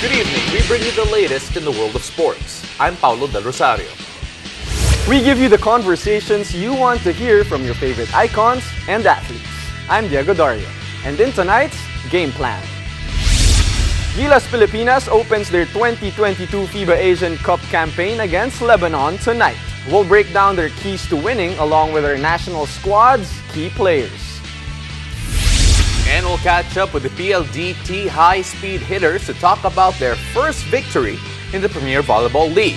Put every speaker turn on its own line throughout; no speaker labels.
Good evening. We bring you the latest in the world of sports. I'm Paulo Del Rosario.
We give you the conversations you want to hear from your favorite icons and athletes. I'm Diego Dario. And in tonight's Game Plan. Gilas Pilipinas opens their 2022 FIBA Asian Cup campaign against Lebanon tonight. We'll break down their keys to winning along with our national squad's key players.
And we'll catch up with the PLDT high-speed hitters to talk about their first victory in the Premier Volleyball League.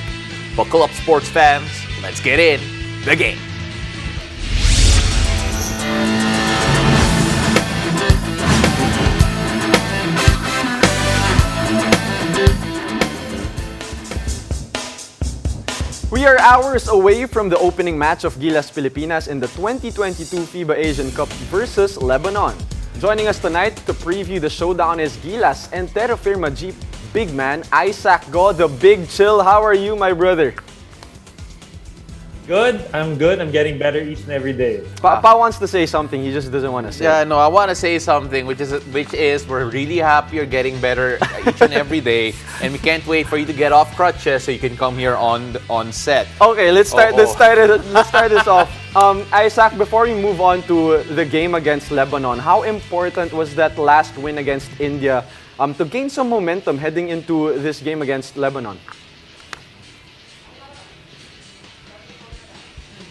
Buckle up, sports fans. Let's get in the game.
We are hours away from the opening match of Gilas Pilipinas in the 2022 FIBA Asian Cup versus Lebanon. Joining us tonight to preview the showdown is Gilas and Terra Firma G big man Isaac Go, the Big Chill. How are you, my brother?
Good. I'm good. I'm getting better each and every day.
Pa wants to say something. He just doesn't want to say.
Yeah, no, I want to say something, which is we're really happy you're getting better each and every day, and we can't wait for you to get off crutches so you can come here on set.
Okay, let's start this off. Isaac, before we move on to the game against Lebanon, how important was that last win against India to gain some momentum heading into this game against Lebanon?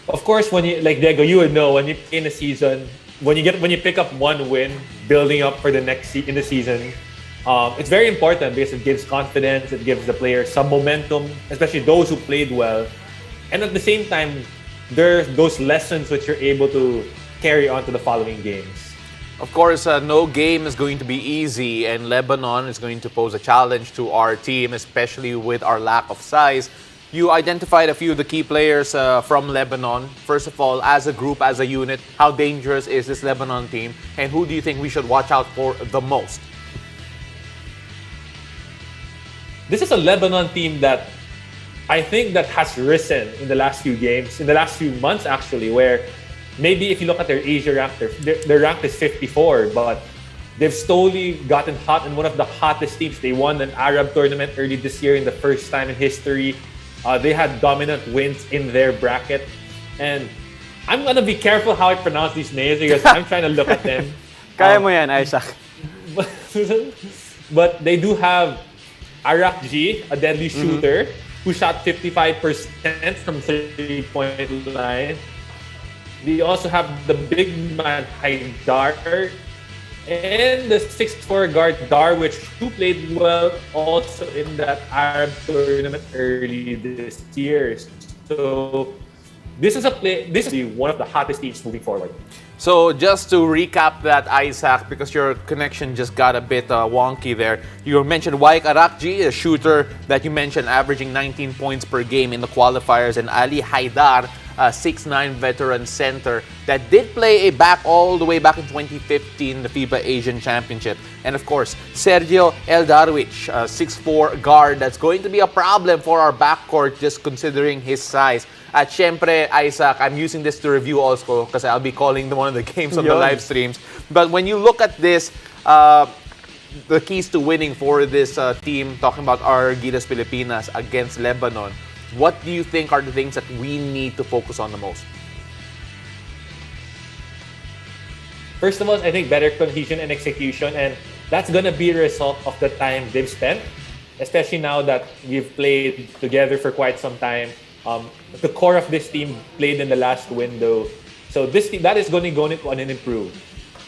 Of course, when you like Diego, you would know when you in a season, when you pick up one win, building up for the next in the season, it's very important because it gives confidence, it gives the players some momentum, especially those who played well, and at the same time, there's those lessons which you're able to carry on to the following games.
Of course, no game is going to be easy, and Lebanon is going to pose a challenge to our team, especially with our lack of size. You identified a few of the key players from Lebanon. First of all, as a group, as a unit, how dangerous is this Lebanon team? And who do you think we should watch out for the most?
This is a Lebanon team that I think that has risen in the last few games, in the last few months actually, where maybe if you look at their Asia rank, their rank is 54, but they've slowly gotten hot and one of the hottest teams. They won an Arab tournament early this year in the first time in history. They had dominant wins in their bracket. And I'm going to be careful how I pronounce these names because I'm trying to look at them.
Kaya mo yan, Isaac.
But they do have Arak G, a deadly shooter, who shot 55% from three-point line. They also have the big man Haidar and the 6'4" guard Darwich, who played well also in that Arab tournament early this year. So this is one of the hottest teams moving forward.
So just to recap that, Isaac, because your connection just got a bit wonky there. You mentioned Waik Arakji, a shooter that you mentioned averaging 19 points per game in the qualifiers, and Ali Haidar, a 6'9" veteran center that did play all the way back in 2015, the FIBA Asian Championship. And of course, Sergio Eldarwich, a 6'4" guard that's going to be a problem for our backcourt just considering his size. At syempre, Isaac, I'm using this to review also because I'll be calling one of the games on the live streams. But when you look at this, the keys to winning for this team, talking about our Gilas Pilipinas against Lebanon, what do you think are the things that we need to focus on the most?
First of all, I think better cohesion and execution, and that's going to be a result of the time they've spent, especially now that we've played together for quite some time. The core of this team played in the last window, so this team that is going to go on and improve.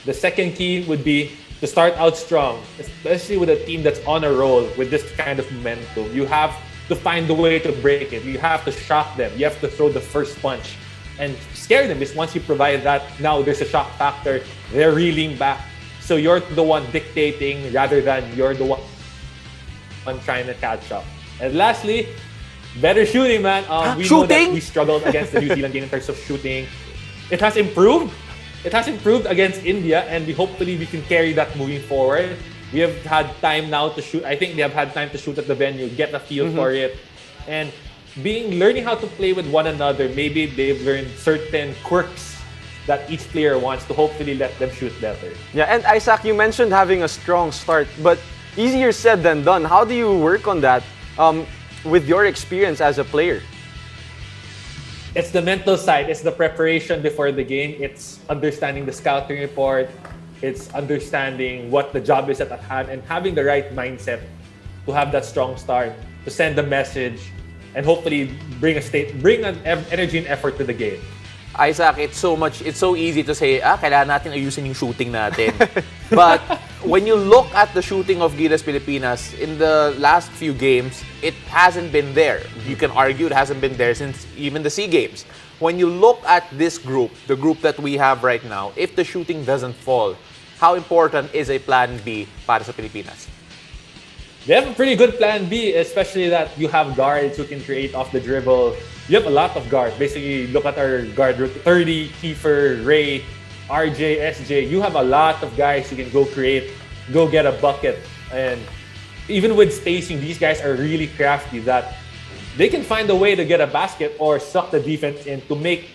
The second key would be to start out strong, especially with a team that's on a roll with this kind of momentum. You have to find a way to break it. You have to shock them. You have to throw the first punch and scare them. Because once you provide that, now there's a shock factor. They're reeling back. So you're the one dictating rather than you're the one trying to catch up. And lastly, better shooting, man. We know that we struggled against the New Zealand game in terms of shooting. It has improved. It has improved against India, and hopefully we can carry that moving forward. We have had time now to shoot. I think they have had time to shoot at the venue, get a feel for it, and learning how to play with one another. Maybe they've learned certain quirks that each player wants to hopefully let them shoot better.
Yeah, and Isaac, you mentioned having a strong start, but easier said than done. How do you work on that with your experience as a player?
It's the mental side. It's the preparation before the game. It's understanding the scouting report. It's understanding what the job is at hand and having the right mindset to have that strong start, to send the message, and hopefully bring an energy and effort to the game.
Isaac, it's so easy to say, kailangan natin ayusin yung shooting natin. But when you look at the shooting of Gilas Pilipinas, in the last few games, it hasn't been there. You can argue it hasn't been there since even the SEA Games. When you look at this group, the group that we have right now, if the shooting doesn't fall, how important is a plan B para sa Pilipinas?
They have a pretty good plan B, especially that you have guards who can create off the dribble. You have a lot of guards. Basically, look at our guard route. 30, Kiefer, Ray, RJ, SJ. You have a lot of guys who can go create, go get a bucket. And even with spacing, these guys are really crafty that they can find a way to get a basket or suck the defense in to make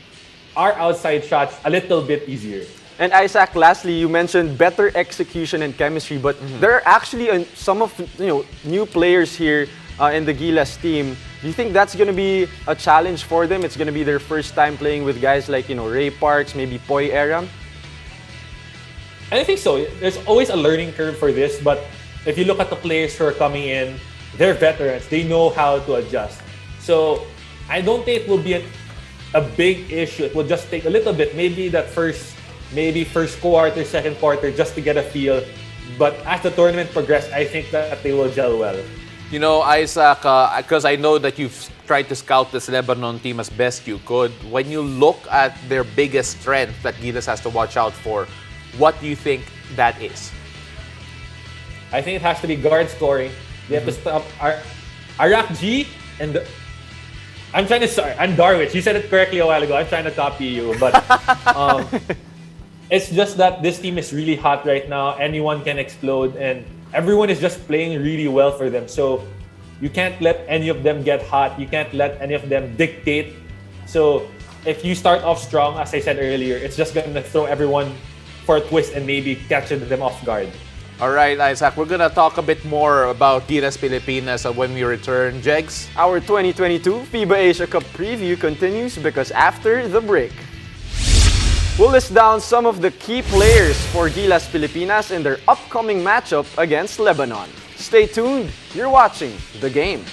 our outside shots a little bit easier.
And Isaac, lastly, you mentioned better execution and chemistry, but there are actually some of new players here in the Gilas team. Do you think that's going to be a challenge for them? It's going to be their first time playing with guys like Ray Parks, maybe Poy Aram?
I think so. There's always a learning curve for this, but if you look at the players who are coming in, they're veterans. They know how to adjust. So I don't think it will be a big issue. It will just take a little bit, maybe first quarter, second quarter, just to get a feel. But as the tournament progresses, I think that they will gel well.
Isaac, because I know that you've tried to scout this Lebanon team as best you could. When you look at their biggest strength that Gilas has to watch out for, what do you think that is?
I think it has to be guard scoring. They have to stop Arak G and I'm Darwich. You said it correctly a while ago. I'm trying to copy you, but it's just that this team is really hot right now. Anyone can explode, and everyone is just playing really well for them. So you can't let any of them get hot. You can't let any of them dictate. So if you start off strong, as I said earlier, it's just going to throw everyone for a twist and maybe catch them off guard.
All right, Isaac, we're going to talk a bit more about Gilas Pilipinas when we return. Jegs?
Our 2022 FIBA Asia Cup preview continues because after the break, we'll list down some of the key players for Gilas Pilipinas in their upcoming matchup against Lebanon. Stay tuned, you're watching The Game.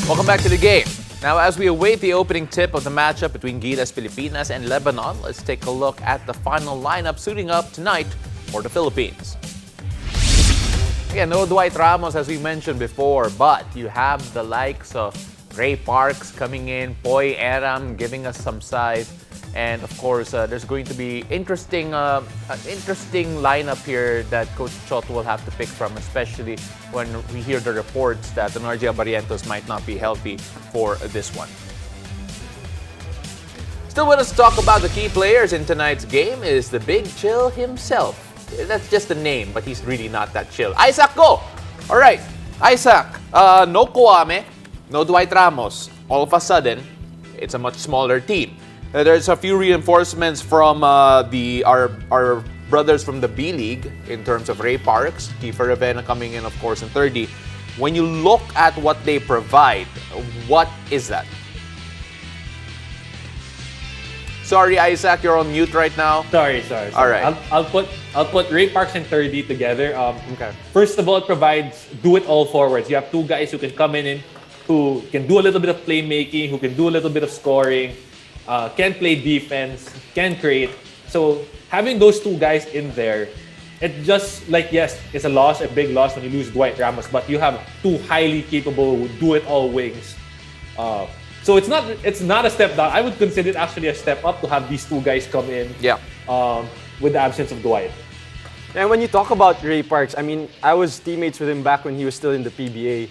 Welcome back to the game. Now, as we await the opening tip of the matchup between Gilas Pilipinas and Lebanon, let's take a look at the final lineup suiting up tonight for the Philippines. Again, no Dwight Ramos as we mentioned before, but you have the likes of Ray Parks coming in, Poy Eram giving us some size, and of course, there's going to be an interesting lineup here that Coach Chot will have to pick from, especially when we hear the reports that Nargia Barrientos might not be healthy for this one. Still with us to talk about the key players in tonight's game is the Big Chill himself. That's just a name, but he's really not that chill. Isaac, go! All right, Isaac, no Kwame, no Dwight Ramos. All of a sudden, it's a much smaller team. There's a few reinforcements from our brothers from the B League in terms of Ray Parks, Kiefer Ravena coming in, of course, in 30. When you look at what they provide, what is that? Sorry, Isaac, you're on mute right now.
Sorry.
All right.
I'll put Ray Parks and 30 together.
Okay.
First of all, it provides do-it-all forwards. You have two guys who can come in who can do a little bit of playmaking, who can do a little bit of scoring, can play defense, can create. So having those two guys in there, it just yes, it's a loss, a big loss when you lose Dwight Ramos, but you have two highly capable do-it-all wings. So it's not a step down. I would consider it actually a step up to have these two guys come in.
Yeah.
With the absence of Dwight.
And when you talk about Ray Parks, I mean, I was teammates with him back when he was still in the PBA.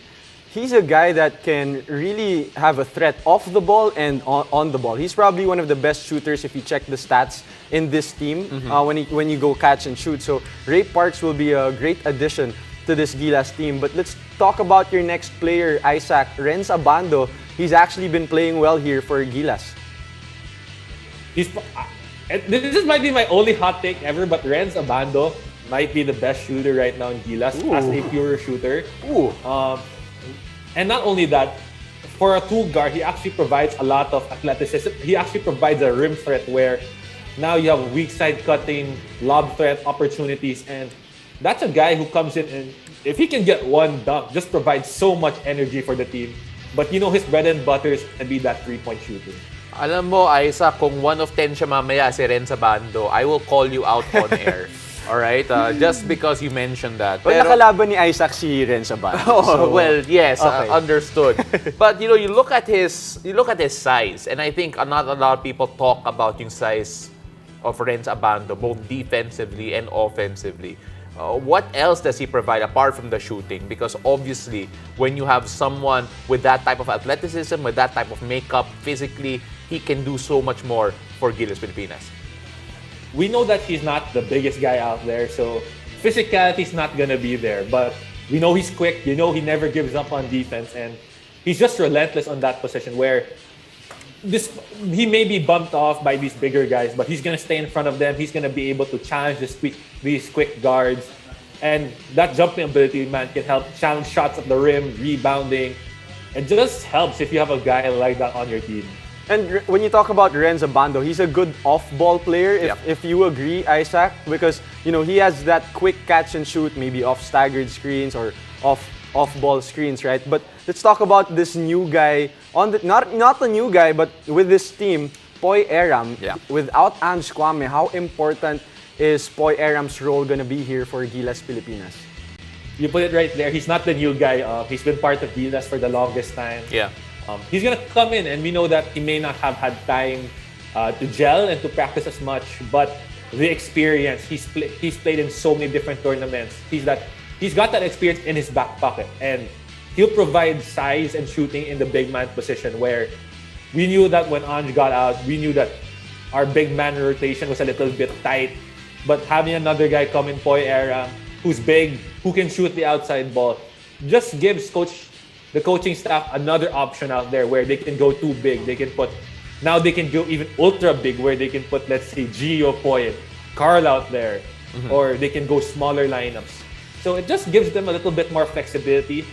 He's a guy that can really have a threat off the ball and on the ball. He's probably one of the best shooters if you check the stats in this team when you go catch and shoot. So Ray Parks will be a great addition to this Gilas team. But let's talk about your next player, Isaac. Renz Abando. He's actually been playing well here for Gilas.
This might be my only hot take ever, but Renz Abando might be the best shooter right now in Gilas as a pure shooter.
Ooh.
And not only that, for a two guard, he actually provides a lot of athleticism. He actually provides a rim threat where now you have weak side cutting, lob threat opportunities, and that's a guy who comes in and if he can get one dunk, just provides so much energy for the team. But his bread and butter is gonna be that three-point shooting.
Alam mo, Isaac, kung 1 of 10 siya mamaya si Renz Abando, I will call you out on air. All right? Just because you mentioned that.
Well, nakalaban ni Isaac si Renz Abando.
Oh, well, yes,
okay.
Understood. But you look at his size, and I think not a lot of people talk about yung size of Renz Abando, both defensively and offensively. What else does he provide apart from the shooting? Because obviously, when you have someone with that type of athleticism, with that type of makeup, physically, he can do so much more for Gilas Pilipinas.
We know that he's not the biggest guy out there, so physicality is not going to be there. But we know he's quick. He never gives up on defense, and he's just relentless on that position where he may be bumped off by these bigger guys, but he's going to stay in front of them. He's going to be able to challenge these quick guards. And that jumping ability, man, can help challenge shots at the rim, rebounding. It just helps if you have a guy like that on your team.
And when you talk about Renz Abando, he's a good off-ball player, if you agree, Isaac, because he has that quick catch and shoot, maybe off staggered screens or off-ball screens, right? But let's talk about this new guy not the new guy, but with this team, Poy Eram.
Yeah.
Without Ange Kwame, how important is Poy Eram's role gonna be here for Gilas Pilipinas?
You put it right there. He's not the new guy. He's been part of Gilas for the longest time.
Yeah.
He's gonna come in, and we know that he may not have had time to gel and to practice as much, but the experience, he's played in so many different tournaments. He's got that experience in his back pocket, and he'll provide size and shooting in the big man position where we knew that when Ange got out, we knew that our big man rotation was a little bit tight, but having another guy come in, Poy Eram, who's big, who can shoot the outside ball, just gives the coaching staff another option out there where they can go too big. They can go even ultra big where they can put, let's say, Gio, Poy, Carl out there, or they can go smaller lineups. So it just gives them a little bit more flexibility,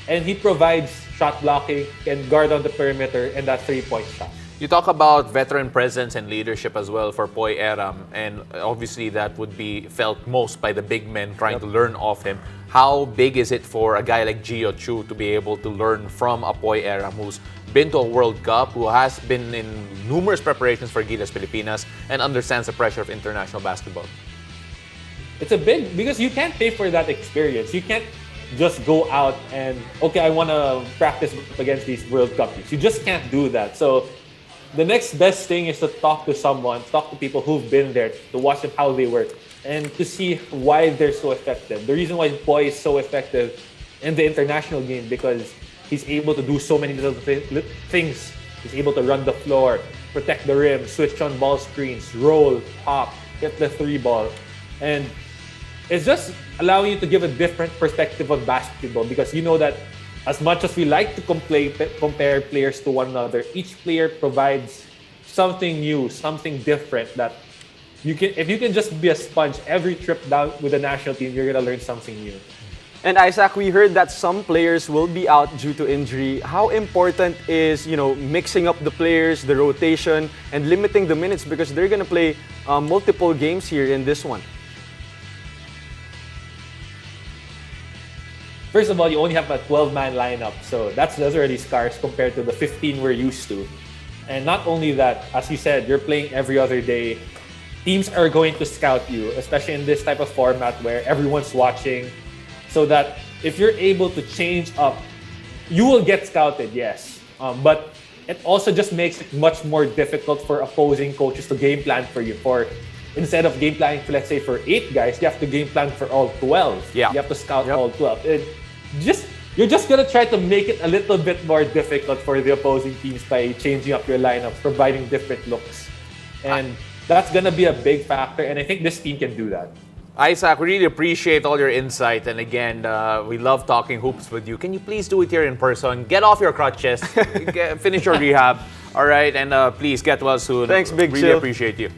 and he provides shot blocking and guard on the perimeter and that three-point shot.
You talk about veteran presence and leadership as well for Poy Eram, and obviously that would be felt most by the big men trying to learn off him. how big is it for a guy like Gio Chu to be able to learn from Apoy Eram, who's been to a World Cup, who has been in numerous preparations for Gilas Pilipinas, and understands the pressure of international basketball?
It's a big, because you can't pay for that experience. You can't just go out and, okay, I want to practice against these World Cup teams. You just can't do that. So the next best thing is to talk to someone, talk to people who've been there, to watch them how they work, and to see why they're so effective. The reason why Boy is so effective in the international game, because he's able to do so many little things. He's able to run the floor, protect the rim, switch on ball screens, roll, pop, hit the three ball. And it's just allowing you to give a different perspective on basketball, because you know that as much as we like to compare players to one another, each player provides something new, something different that you can. If you can just be a sponge every trip down with the national team, you're gonna learn something new.
And Isaac, we heard that some players will be out due to injury. How important is, mixing up the players, the rotation, and limiting the minutes, because they're gonna play multiple games here in this one?
First of all, you only have a 12-man lineup, so that's already scarce compared to the 15 we're used to. And not only that, as you said, you're playing every other day. Teams are going to scout you, especially in this type of format where everyone's watching, so that if you're able to change up, you will get scouted, yes. But it also just makes it much more difficult for opposing coaches to game plan for you. Instead of game planning, let's say, for 8 guys, you have to game plan for all 12.
Yeah.
You have to scout all 12. You're just gonna try to make it a little bit more difficult for the opposing teams by changing up your lineups, providing different looks. And that's gonna be a big factor, and I think this team can do that.
Isaac, we really appreciate all your insight. And again, we love talking hoops with you. Can you please do it here in person? Get off your crutches. Finish your rehab. All right? And please get well soon.
Thanks, Big
Really
Chill.
appreciate you.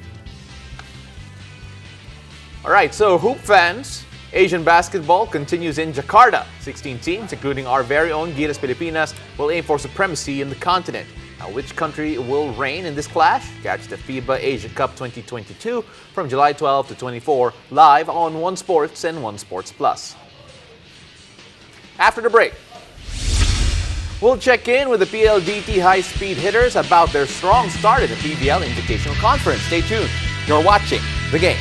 All right, so hoop fans, Asian basketball continues in Jakarta. 16 teams, including our very own Gilas Pilipinas, will aim for supremacy in the continent. Now, which country will reign in this clash? Catch the FIBA Asia Cup 2022 from July 12 to 24, live on One Sports and One Sports Plus. After the break, we'll check in with the PLDT high-speed hitters about their strong start at the PBL Invitational Conference. Stay tuned. You're watching The Game.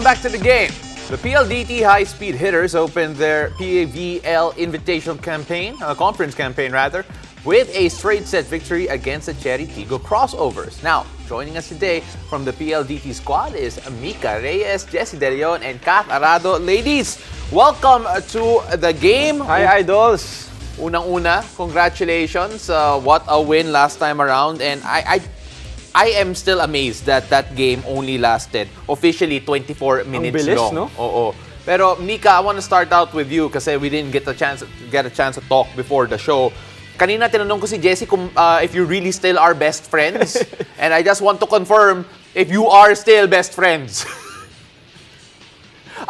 back to the game. The PLDT high-speed hitters opened their PAVL Invitational campaign, conference campaign rather, with a straight-set victory against the Chery Tiggo crossovers. Now, joining us today from the PLDT squad is Mika Reyes, Jessie De Leon, and Kath Arado. Ladies, welcome to the game.
Hi, idols!
Unang-una, congratulations. What a win last time around. And I am still amazed that that game only lasted officially 24 minutes
Ang bilis,
long.
no?
Oo. Pero Mika, I want to start out with you kasi we didn't get a chance to talk before the show. Kanina tinanong ko si Jessie kung if you really still are best friends. And I just want to confirm if you are still best friends.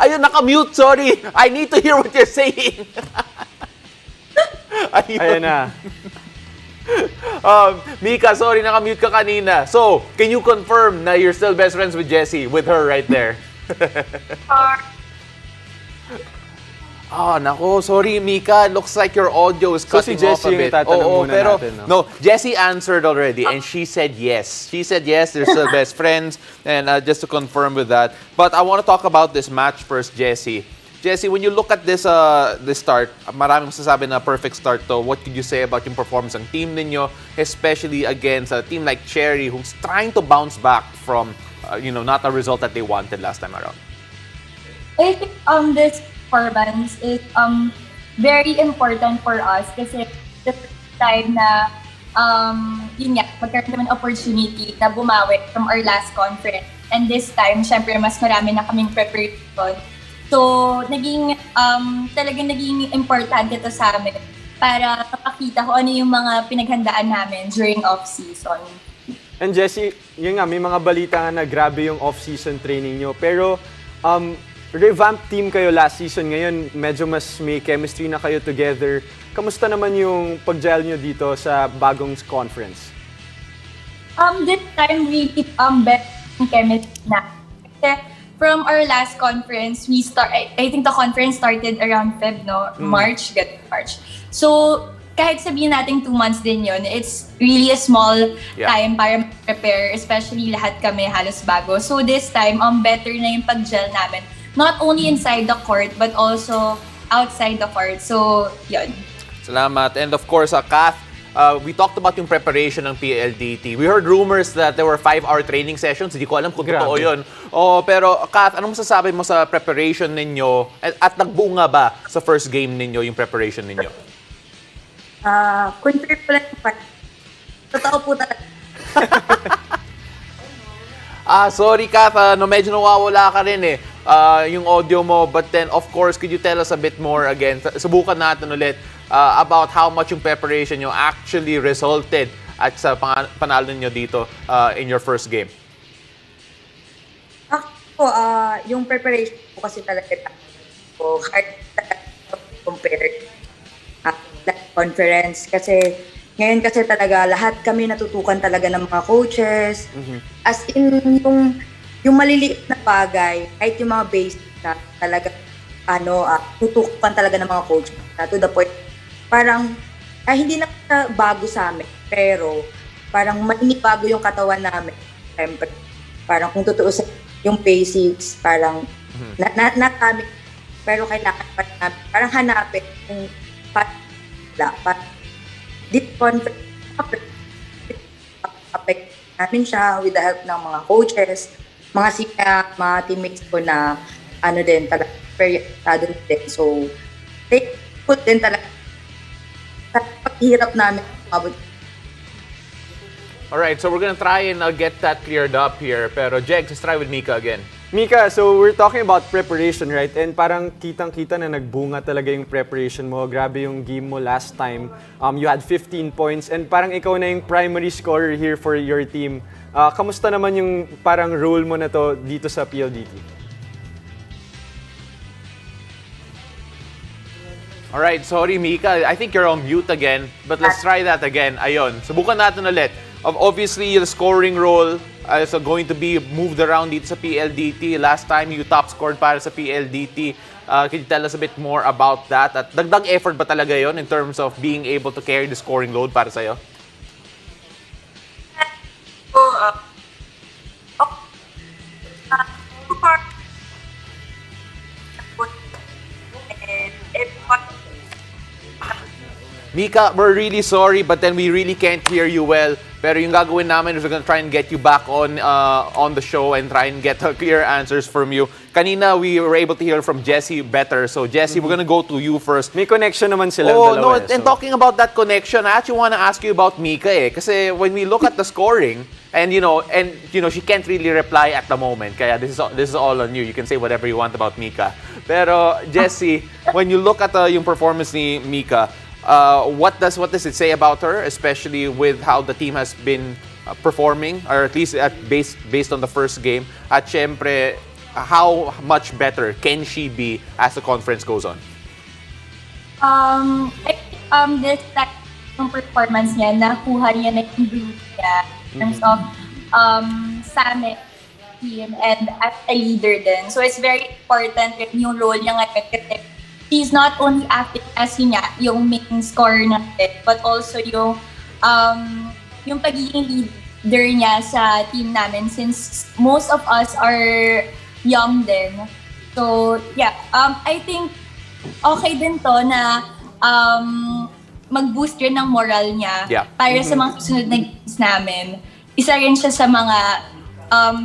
Ayun, nakamute, sorry. I need to hear what you're saying.
Ayan na.
Mika, sorry, nakamute ka kanina. So, can you confirm na you're still best friends with Jessie, with her right there? Nako, sorry Mika. Looks like your audio is
So, si
cutting off a
Jessie yung
bit.
itatanong muna
pero
natin, no?
no, Jessie answered already and she said yes. She said yes, they're still best friends. And just to confirm with that. But I want to talk about this match first, Jessie. Jessie, when you look at this this start, maraming masasabi na perfect start to. What could you say about yung performance ng team ninyo, especially against a team like Chery, who's trying to bounce back from, not a result that they wanted last time around?
I think this performance is very important for us kasi the first time na yun nga, magkaroon naman opportunity na bumawi from our last conference. And this time, syempre, mas marami na kaming preparation. So, talagang naging importante to sa amin para mapakita ko ano yung mga pinaghandaan namin during off-season.
And Jessie, yun nga, may mga balita nga na grabe yung off-season training nyo. Pero, revamp team kayo last season. Ngayon, medyo mas may chemistry na kayo together. Kamusta naman yung pag-gel nyo dito sa bagong conference?
This time, we keep better chemistry na. Kasi, from our last conference, I think the conference started around Feb, no? March. So, kahit sabihin natin 2 months din yun, it's really a small time para prepare, especially lahat kami halos bago. So this time, better na yung pag-gel namin. Not only inside the court, but also outside the court. So, yun.
Salamat. And of course, Kath, we talked about yung preparation ng PLDT. We heard rumors that there were 5-hour training sessions. Hindi ko alam kung totoo yun. Pero Kath, anong masasabi mo sa preparation ninyo? At nagbuo nga ba sa first game ninyo yung preparation ninyo?
Confirm ko lang yung part. Totoo po talaga.
Sorry Kath, medyo nawawala ka rin yung audio mo. But then, of course, could you tell us a bit more again? Subukan natin ulit about how much yung preparation nyo actually resulted at sa panalo nyo dito in your first game.
Ako, yung preparation ko kasi talaga ko hard talaga compare last conference kasi ngayon kasi talaga lahat kami natutukan talaga ng mga coaches. As in yung maliliit na bagay, kahit yung mga basic na talaga tutukan talaga ng mga coaches na to the point parang hindi na bago sa amin, pero parang bago yung katawan namin. Siyempre, parang kung totoo sa yung basics, parang natamit, pero kailangan pa namin, parang hanapin kung deep confidence, affect namin siya with the help ng mga coaches, mga teammates ko na din talaga, periodado din. So, take put din talaga paghirap namin mabot.
Alright, so we're gonna try and get that cleared up here. Pero Jeg, let's try with Mika again.
Mika, so we're talking about preparation, right? And parang kitang-kita na nagbunga talaga yung preparation mo. Grabe yung game mo last time. You had 15 points and parang ikaw na yung primary scorer here for your team. Kamusta naman yung parang role mo na to dito sa PLDT?
Alright, sorry Mika, I think you're on mute again. But let's try that again. Ayun, subukan natin ulit. Obviously, the scoring role is going to be moved around dito sa PLDT. Last time, you top scored para sa PLDT. Can you tell us a bit more about that? At dagdag effort ba talaga yon in terms of being able to carry the scoring load para sa'yo? Mika, we're really sorry, but then we really can't hear you well. Pero yung gagawin namin is we're gonna try and get you back on the show and try and get clear answers from you. Kanina, we were able to hear from Jessie better. So, Jessie, we're gonna go to you first.
May connection naman silang
Oh,
dalawa.
no,
eh,
and
so.
talking about that connection, I actually want to ask you about Mika eh. Kasi when we look at the scoring, and she can't really reply at the moment. Kaya this is all on you. You can say whatever you want about Mika. Pero, Jessie, when you look at yung performance ni Mika, what does it say about her, especially with how the team has been performing, or at least based on the first game? At syempre, how much better can she be as the conference goes on?
This type ng performance niya, nakuha niya na yung group niya in terms of Samet team and as a leader din. So it's very important yung role niya ngayon kasi she's not only acting as yung main scorer natin, but also yung pagiging leader niya sa team namin since most of us are young din. So yeah, I think okay din to na mag-boost rin ng moral niya para sa mga susunod na games namin. Isa rin siya sa mga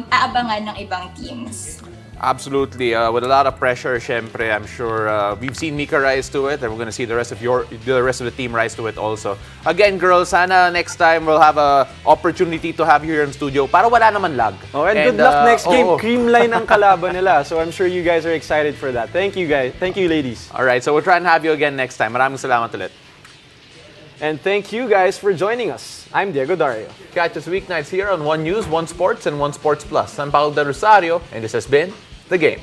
aabangan ng ibang teams.
Absolutely. With a lot of pressure, syempre, I'm sure we've seen Mika rise to it, and we're going to see the rest of the team rise to it also. Again, girls, sana next time we'll have a opportunity to have you here in studio para wala naman lag.
Oh, and good luck next game. Creamline ang kalaban nila. So I'm sure you guys are excited for that. Thank you, guys. Thank you, ladies.
All right, so we'll try and have you again next time. Maraming salamat ulit.
And thank you guys for joining us. I'm Diego Dario.
Catch us weeknights here on One News, One Sports, and One Sports Plus. I'm Paul De Rosario, and this has been The Game.